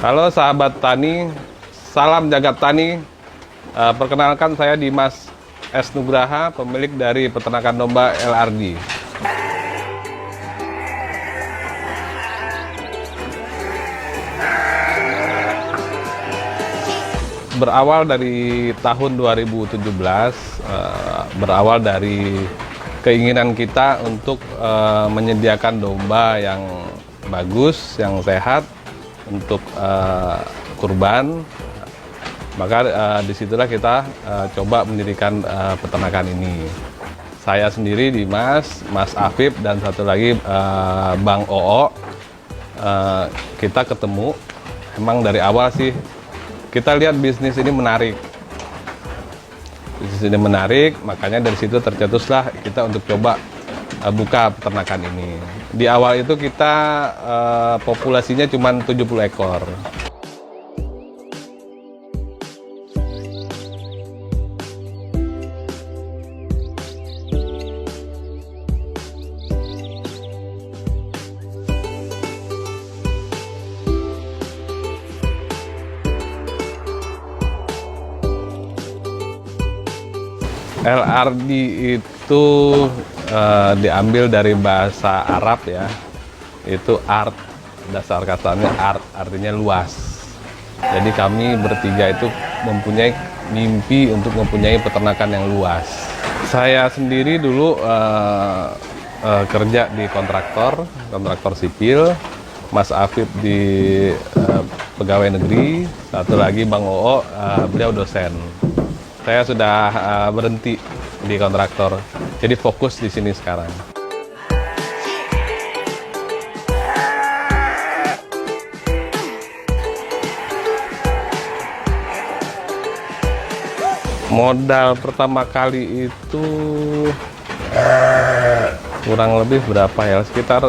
Halo sahabat tani, salam jagat tani. Perkenalkan saya Dimas S. Nugraha, pemilik dari peternakan domba LRD. Berawal dari tahun 2017, berawal dari keinginan kita untuk menyediakan domba yang bagus, yang sehat untuk kurban. Maka disitulah kita coba mendirikan peternakan ini. Saya sendiri Dimas, Mas Afif, dan satu lagi Bang Oo. Kita ketemu, emang dari awal sih kita lihat bisnis ini menarik. Bisnis ini menarik, makanya dari situ tercetuslah kita untuk coba buka peternakan ini. Di awal itu kita populasinya cuma 70 ekor. LRD itu diambil dari bahasa Arab ya, itu art, dasar katanya art, artinya luas. Jadi kami bertiga itu mempunyai mimpi untuk mempunyai peternakan yang luas. Saya sendiri dulu kerja di kontraktor sipil, Mas Afif di pegawai negeri, satu lagi Bang Oo, beliau dosen. Saya sudah berhenti di kontraktor, jadi fokus di sini sekarang. Modal pertama kali itu kurang lebih berapa ya? Sekitar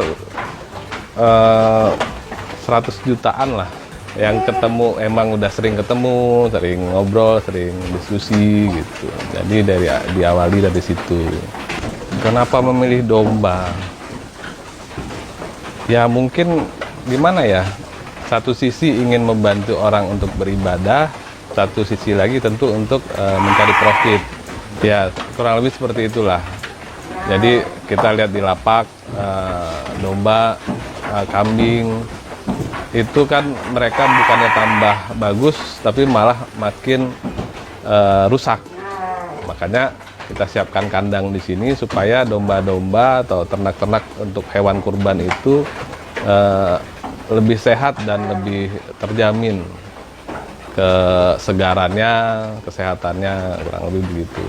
100 jutaan lah. Yang ketemu emang udah sering ketemu, sering ngobrol, sering diskusi gitu. Jadi diawali dari situ. Kenapa memilih domba? Ya mungkin gimana ya? Satu sisi ingin membantu orang untuk beribadah, satu sisi lagi tentu untuk mencari profit. Ya kurang lebih seperti itulah. Jadi kita lihat di lapak domba, kambing. Itu kan mereka bukannya tambah bagus, tapi malah makin rusak. Makanya kita siapkan kandang di sini supaya domba-domba atau ternak-ternak untuk hewan kurban itu lebih sehat dan lebih terjamin kesegarannya, kesehatannya, kurang lebih begitu.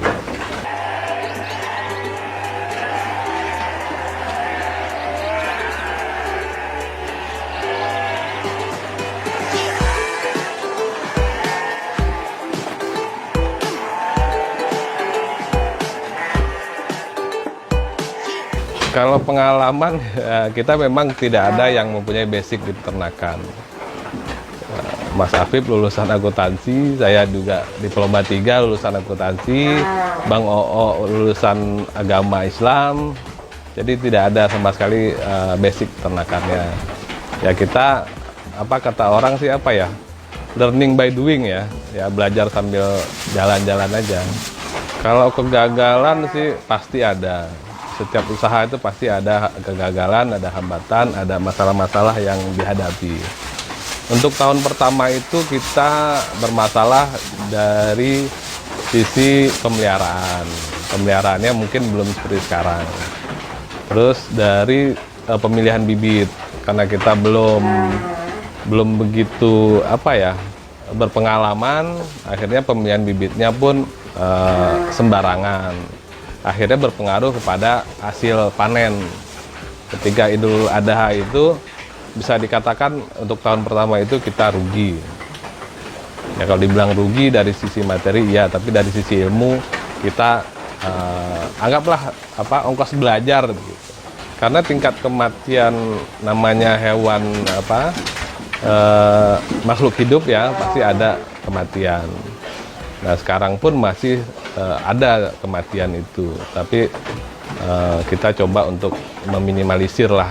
Kalau pengalaman, kita memang tidak ada yang mempunyai basic di peternakan. Mas Afif lulusan akuntansi, saya juga diploma 3 lulusan akuntansi, Bang Oo lulusan agama Islam. Jadi tidak ada sama sekali basic peternakannya. Ya kita, apa kata orang sih apa ya, learning by doing ya, ya belajar sambil jalan-jalan aja. Kalau kegagalan sih pasti ada. Setiap usaha itu pasti ada kegagalan, ada hambatan, ada masalah-masalah yang dihadapi. Untuk tahun pertama itu kita bermasalah dari sisi pemeliharaan. Pemeliharaannya mungkin belum seperti sekarang. Terus dari pemilihan bibit, karena kita belum begitu berpengalaman, akhirnya pemilihan bibitnya pun sembarangan. Akhirnya berpengaruh kepada hasil panen. Ketika Idul Adha itu bisa dikatakan untuk tahun pertama itu kita rugi. Ya kalau dibilang rugi dari sisi materi ya, tapi dari sisi ilmu kita anggaplah ongkos belajar gitu. Karena tingkat kematian namanya hewan makhluk hidup ya pasti ada kematian. Nah sekarang pun masih ada kematian itu, tapi kita coba untuk meminimalisir lah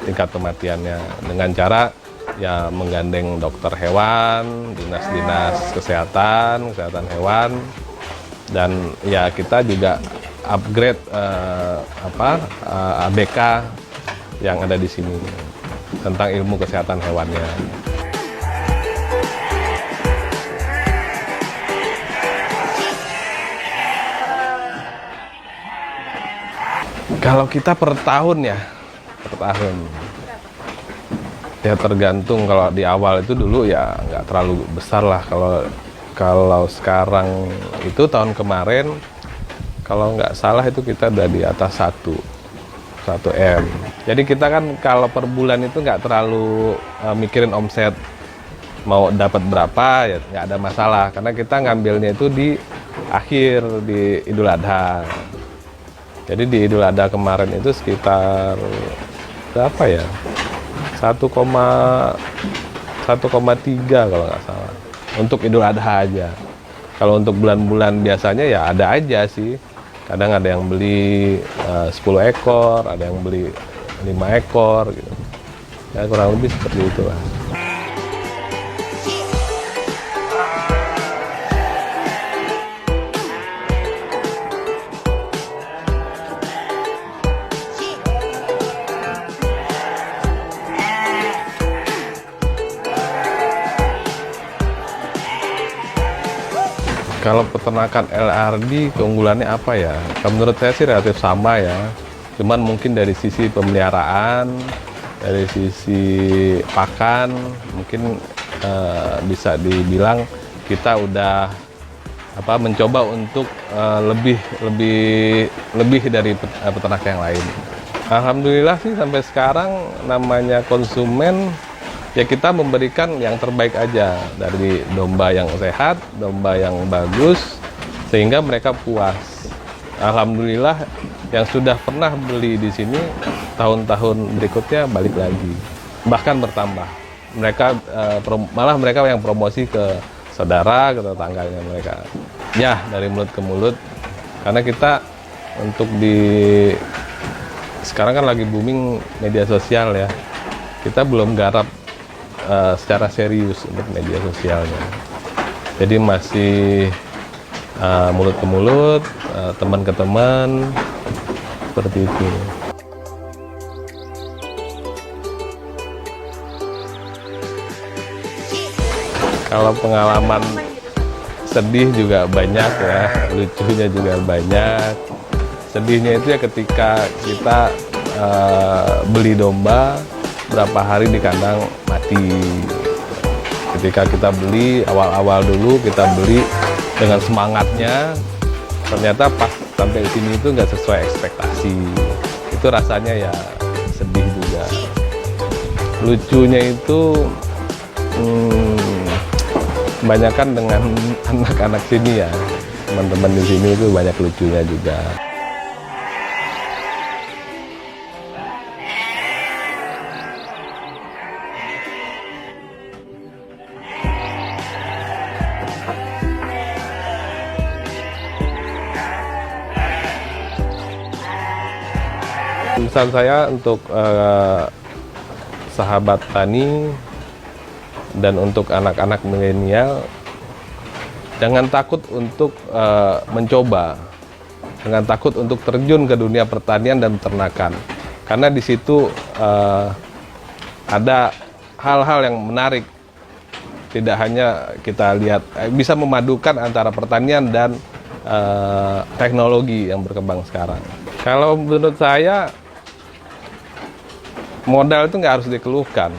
tingkat kematiannya dengan cara ya menggandeng dokter hewan, dinas-dinas kesehatan hewan, dan ya kita juga upgrade ABK yang ada di sini tentang ilmu kesehatan hewannya. Kalau kita per tahun ya, ya tergantung. Kalau di awal itu dulu ya nggak terlalu besar lah. Kalau sekarang itu tahun kemarin, kalau nggak salah itu kita udah di atas 1 M. Jadi kita kan kalau per bulan itu nggak terlalu mikirin omset mau dapat berapa, ya nggak ada masalah, karena kita ngambilnya itu di akhir, di Idul Adha. Jadi di Idul Adha kemarin itu sekitar berapa ya? 1,3 kalau nggak salah. Untuk Idul Adha aja. Kalau untuk bulan-bulan biasanya ya ada aja sih. Kadang ada yang beli 10 ekor, ada yang beli 5 ekor gitu. Ya kurang lebih seperti itu lah. Kalau peternakan LRD keunggulannya apa ya? Menurut saya sih relatif sama ya. Cuman mungkin dari sisi pemeliharaan, dari sisi pakan, mungkin bisa dibilang kita udah mencoba untuk lebih dari peternak yang lain. Alhamdulillah sih sampai sekarang namanya konsumen, ya kita memberikan yang terbaik aja, dari domba yang sehat, domba yang bagus, sehingga mereka puas. Alhamdulillah yang sudah pernah beli di sini tahun-tahun berikutnya balik lagi, bahkan bertambah. Mereka malah mereka yang promosi ke saudara, ke tetangganya mereka. Ya, dari mulut ke mulut, karena kita untuk sekarang kan lagi booming media sosial ya, kita belum garap secara serius untuk media sosialnya. Jadi masih mulut ke mulut, teman ke teman, seperti itu. Kalau pengalaman sedih juga banyak ya, lucunya juga banyak. Sedihnya itu ya ketika kita beli domba, berapa hari di kandang mati. Ketika kita beli, awal-awal dulu kita beli dengan semangatnya, ternyata pas sampai sini itu nggak sesuai ekspektasi. Itu rasanya ya sedih juga. Lucunya itu kebanyakan dengan anak-anak sini ya, teman-teman di sini itu banyak lucunya juga. Pesan saya untuk sahabat tani dan untuk anak-anak milenial, jangan takut untuk mencoba, jangan takut untuk terjun ke dunia pertanian dan peternakan, karena di situ ada hal-hal yang menarik. Tidak hanya kita lihat, bisa memadukan antara pertanian dan teknologi yang berkembang sekarang. Kalau menurut saya, modal itu nggak harus dikeluhkan.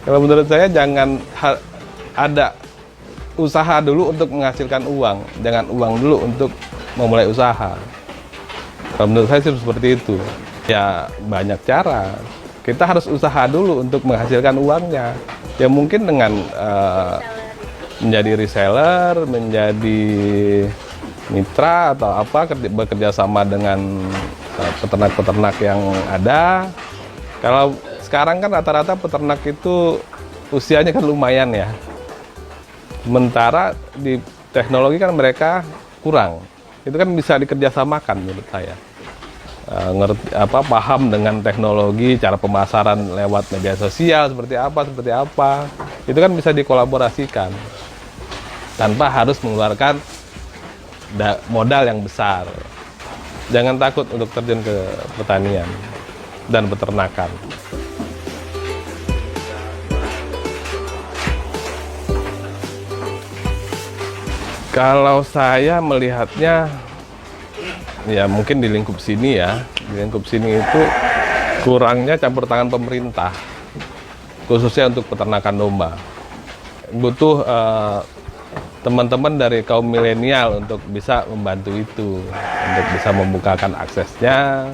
Kalau menurut saya jangan ada usaha dulu untuk menghasilkan uang, jangan uang dulu untuk memulai usaha. Kalau menurut saya sih seperti itu. Ya banyak cara. Kita harus usaha dulu untuk menghasilkan uangnya. Ya mungkin dengan menjadi reseller, menjadi mitra atau bekerja sama dengan peternak-peternak yang ada. Kalau sekarang kan rata-rata peternak itu usianya kan lumayan ya. Sementara di teknologi kan mereka kurang. Itu kan bisa dikerjasamakan menurut saya. paham dengan teknologi, cara pemasaran lewat media sosial seperti apa, itu kan bisa dikolaborasikan tanpa harus mengeluarkan modal yang besar. Jangan takut untuk terjun ke pertanian dan peternakan. Kalau saya melihatnya, ya mungkin di lingkup sini ya, di lingkup sini itu kurangnya campur tangan pemerintah, khususnya untuk peternakan domba. Butuh teman-teman dari kaum milenial untuk bisa membantu itu, untuk bisa membukakan aksesnya,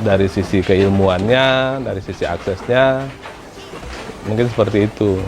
dari sisi keilmuannya, dari sisi aksesnya, mungkin seperti itu.